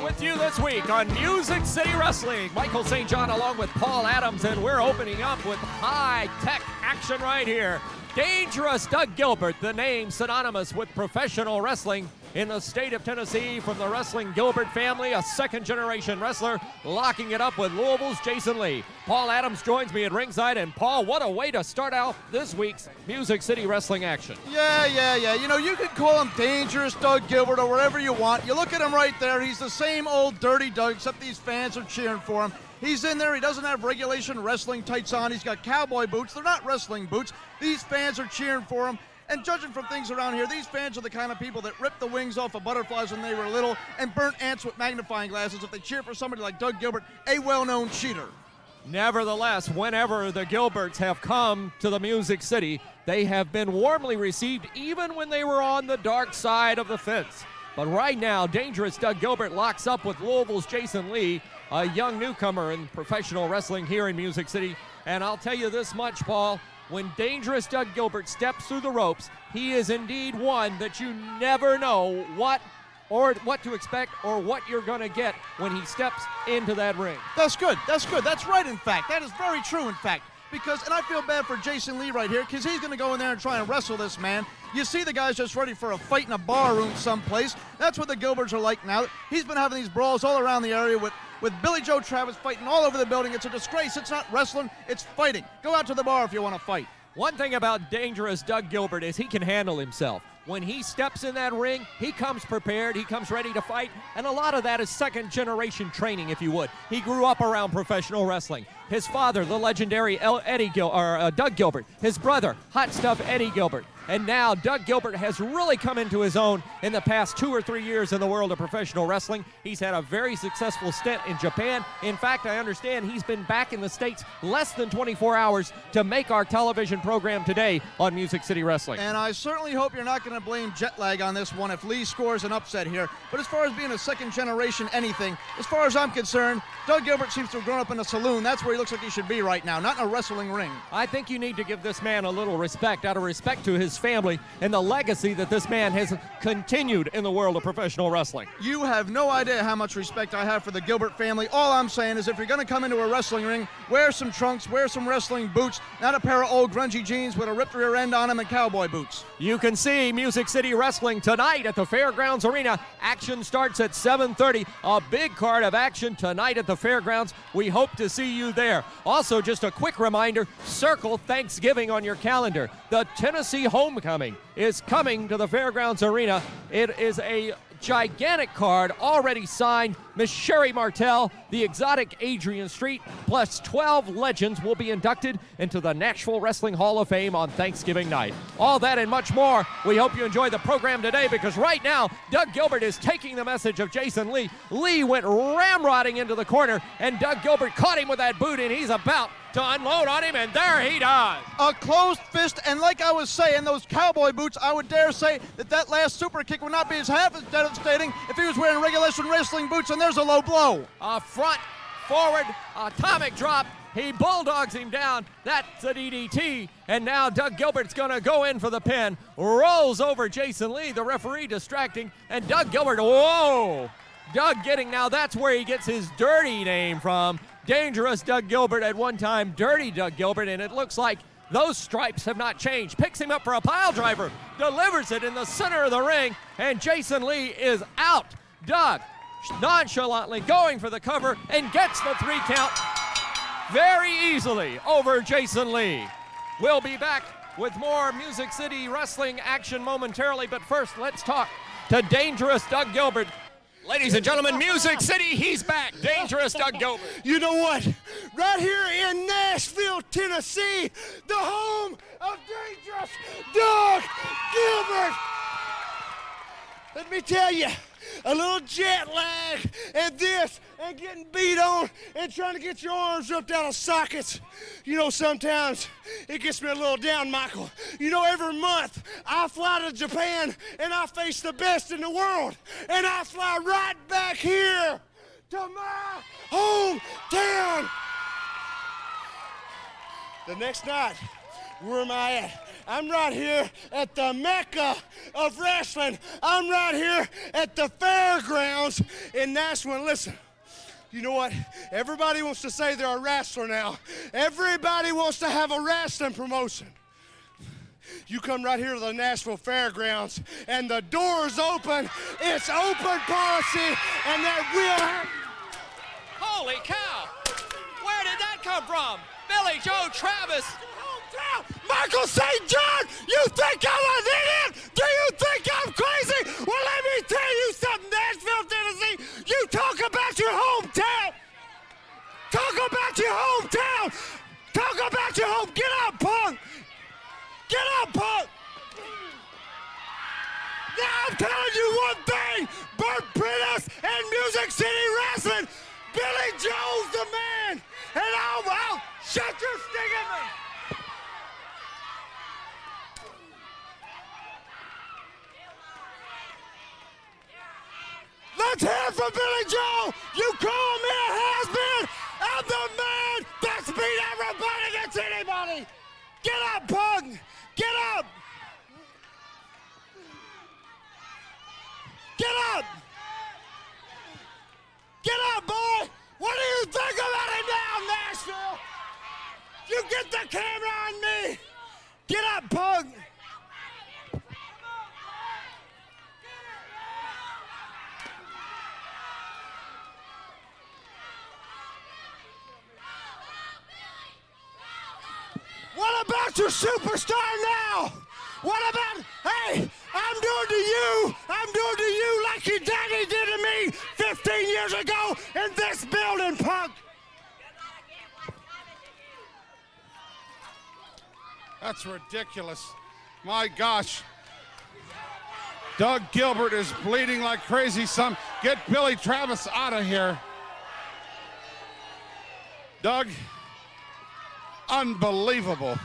here with you this week on Music City Wrestling. Michael St. John along with Paul Adams, and we're opening up with high-tech action right here. Dangerous Doug Gilbert, the name synonymous with professional wrestling in the state of Tennessee, from the wrestling Gilbert family, a second-generation wrestler, locking it up with Louisville's Jason Lee. Paul Adams joins me at ringside, and Paul, what a way to start out this week's Music City Wrestling action. Yeah. You know, you could call him Dangerous Doug Gilbert or whatever you want. You look at him right there, he's the same old Dirty Doug, except these fans are cheering for him. He's in there, he doesn't have regulation wrestling tights on, he's got cowboy boots. They're not wrestling boots. These fans are cheering for him. And judging from things around here, these fans are the kind of people that ripped the wings off of butterflies when they were little and burnt ants with magnifying glasses if they cheer for somebody like Doug Gilbert, a well-known cheater. Nevertheless, whenever the Gilberts have come to the Music City, they have been warmly received even when they were on the dark side of the fence. But right now, Dangerous Doug Gilbert locks up with Louisville's Jason Lee, a young newcomer in professional wrestling here in Music City. And I'll tell you this much, Paul, when Dangerous Doug Gilbert steps through the ropes, he is indeed one that you never know what to expect or what you're going to get when he steps into that ring. That's good. That's right, in fact. That is very true, in fact. And I feel bad for Jason Lee right here, because he's going to go in there and try and wrestle this man. You see the guy's just ready for a fight in a bar room someplace. That's what the Gilberts are like now. He's been having these brawls all around the area with Billy Joe Travis fighting all over the building. It's a disgrace. It's not wrestling, it's fighting. Go out to the bar if you want to fight. One thing about Dangerous Doug Gilbert is he can handle himself. When he steps in that ring, he comes prepared, he comes ready to fight, and a lot of that is second-generation training, if you would. He grew up around professional wrestling. His father, the legendary Doug Gilbert. His brother, Hot Stuff Eddie Gilbert. And now Doug Gilbert has really come into his own in the past 2 or 3 years in the world of professional wrestling. He's had a very successful stint in Japan. In fact, I understand he's been back in the States less than 24 hours to make our television program today on Music City Wrestling. And I certainly hope you're not going to blame jet lag on this one if Lee scores an upset here. But as far as being a second generation anything, as far as I'm concerned, Doug Gilbert seems to have grown up in a saloon. That's where he looks like he should be right now, not in a wrestling ring. I think you need to give this man a little respect, out of respect to his family and the legacy that this man has continued in the world of professional wrestling. You have no idea how much respect I have for the Gilbert family. All I'm saying is if you're going to come into a wrestling ring, wear some trunks, wear some wrestling boots, not a pair of old grungy jeans with a ripped rear end on them and cowboy boots. You can see Music City Wrestling tonight at the Fairgrounds Arena. Action starts at 7:30. A big card of action tonight at the Fairgrounds. We hope to see you there. Also, just a quick reminder, circle Thanksgiving on your calendar. The Tennessee Homecoming is coming to the Fairgrounds Arena. It is a gigantic card already signed. Miss Sherry Martell, the exotic Adrian Street, plus 12 legends will be inducted into the Nashville Wrestling Hall of Fame on Thanksgiving night. All that and much more. We hope you enjoy the program today, because right now, Doug Gilbert is taking the message of Jason Lee. Lee went ramrodding into the corner, and Doug Gilbert caught him with that boot, and he's about to unload on him, and there he does. A closed fist, and like I was saying, those cowboy boots, I would dare say that last super kick would not be half as devastating if he was wearing regulation wrestling boots, and there's a low blow. A front, forward, atomic drop. He bulldogs him down. That's a DDT. And now Doug Gilbert's going to go in for the pin. Rolls over Jason Lee, the referee distracting, and Doug Gilbert, whoa! Doug getting, now that's where he gets his dirty name from. Dangerous Doug Gilbert, at one time Dirty Doug Gilbert, and it looks like those stripes have not changed. Picks him up for a pile driver, delivers it in the center of the ring, and Jason Lee is out. Doug nonchalantly going for the cover and gets the 3 count very easily over Jason Lee. We'll be back with more Music City Wrestling action momentarily, but first let's talk to Dangerous Doug Gilbert. Ladies and gentlemen, Music City, he's back. Dangerous Doug Gilbert. You know what? Right here in Nashville, Tennessee, the home of Dangerous Doug Gilbert. Let me tell you, a little jet lag and this and getting beat on and trying to get your arms ripped out of sockets. You know, sometimes it gets me a little down, Michael. You know, every month I fly to Japan and I face the best in the world, and I fly right back here to my hometown. The next night, where am I at? I'm right here at the Mecca of wrestling. I'm right here at the fairgrounds in Nashville. Listen, you know what? Everybody wants to say they're a wrestler now. Everybody wants to have a wrestling promotion. You come right here to the Nashville Fairgrounds, and the door's open. It's open policy, and that will happen. Holy cow! Where did that come from? Billy Joe Travis. Michael St. John, you think I'm an idiot? Do you think I'm crazy? Well, let me tell you something, Nashville, Tennessee. You talk about your hometown. Talk about your hometown. Talk about your home. Get up, punk. Get up, punk. Now I'm telling you one thing. Bert, Prentice, and Music City Wrestling. Billy Joe's the man. And I'll shut your stinging mouth. Let's hear it for Billy Joe. You call me a has-been. I'm the man that's beat everybody against anybody. Get up, punk. Get up. Get up. Get up, boy. What do you think about it now, Nashville? You get the camera on me. Get up, punk. What about your superstar now? What about, hey, I'm doing to you like your daddy did to me 15 years ago in this building, punk. That's ridiculous. My gosh. Doug Gilbert is bleeding like crazy. Get Billy Travis out of here. Doug, unbelievable.